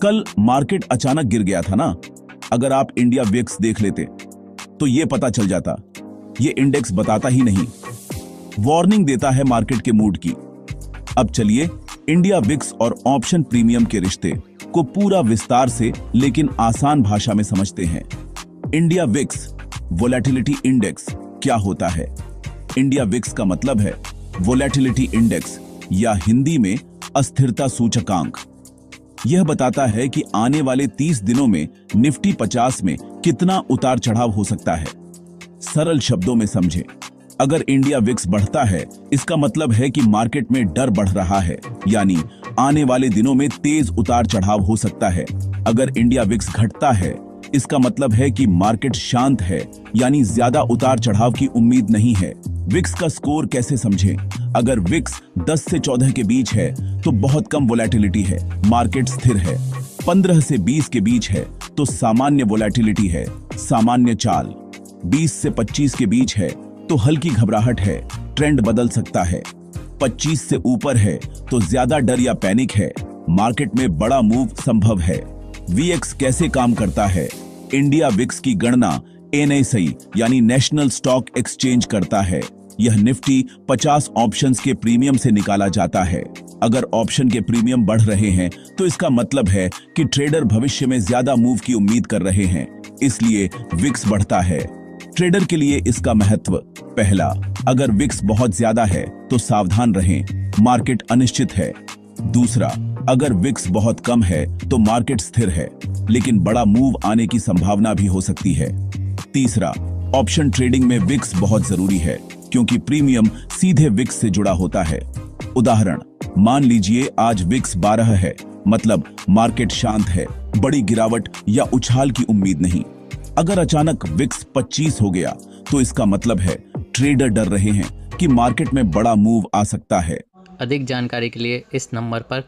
कल मार्केट अचानक गिर गया था ना। अगर आप इंडिया विक्स देख लेते तो ये पता चल जाता। ये इंडेक्स बताता ही नहीं, वार्निंग देता है मार्केट के मूड की। अब चलिए इंडिया विक्स और ऑप्शन प्रीमियम के रिश्ते को पूरा विस्तार से लेकिन आसान भाषा में समझते हैं। इंडिया विक्स वोलेटिलिटी इंडेक्स क्या होता है? इंडिया विक्स का मतलब है वोलेटिलिटी इंडेक्स या हिंदी में अस्थिरता सूचकांक। यह बताता है कि आने वाले 30 दिनों में निफ्टी 50 में कितना उतार चढ़ाव हो सकता है। सरल शब्दों में समझें, अगर इंडिया विक्स बढ़ता है इसका मतलब है कि मार्केट में डर बढ़ रहा है, यानी आने वाले दिनों में तेज उतार चढ़ाव हो सकता है। अगर इंडिया विक्स घटता है इसका मतलब है कि मार्केट शांत है, यानी ज्यादा उतार चढ़ाव की उम्मीद नहीं है। विक्स का स्कोर कैसे समझें? अगर विक्स 10 से 14 के बीच है तो बहुत कम वोलेटिलिटी है, मार्केट स्थिर है। 15 से 20 के बीच है तो सामान्य वोलेटिलिटी है, सामान्य चाल। 20 से 25 के बीच है तो हल्की घबराहट है, ट्रेंड बदल सकता है। 25 से ऊपर है तो ज्यादा डर या पैनिक है, मार्केट में बड़ा मूव संभव है। वीएक्स कैसे काम करता है? इंडिया विक्स की गणना एनएसई यानी नेशनल स्टॉक एक्सचेंज करता है। यह निफ्टी 50 ऑप्शंस के प्रीमियम से निकाला जाता है। अगर ऑप्शन के प्रीमियम बढ़ रहे हैं तो इसका मतलब है कि ट्रेडर भविष्य में ज्यादा मूव की उम्मीद कर रहे हैं, इसलिए विक्स बढ़ता है। ट्रेडर के लिए इसका महत्व: पहला, अगर विक्स बहुत ज्यादा है तो सावधान रहें, मार्केट अनिश्चित है। दूसरा, अगर विक्स बहुत कम है तो मार्केट स्थिर है, लेकिन बड़ा मूव आने की संभावना भी हो सकती है। तीसरा, ऑप्शन ट्रेडिंग में विक्स बहुत जरूरी है क्योंकि प्रीमियम सीधे विक्स से जुड़ा होता है। उदाहरण, मान लीजिए आज विक्स 12 है, मतलब मार्केट शांत है, बड़ी गिरावट या उछाल की उम्मीद नहीं। अगर अचानक विक्स 25 हो गया तो इसका मतलब है ट्रेडर डर रहे हैं कि मार्केट में बड़ा मूव आ सकता है। अधिक जानकारी के लिए इस नंबर पर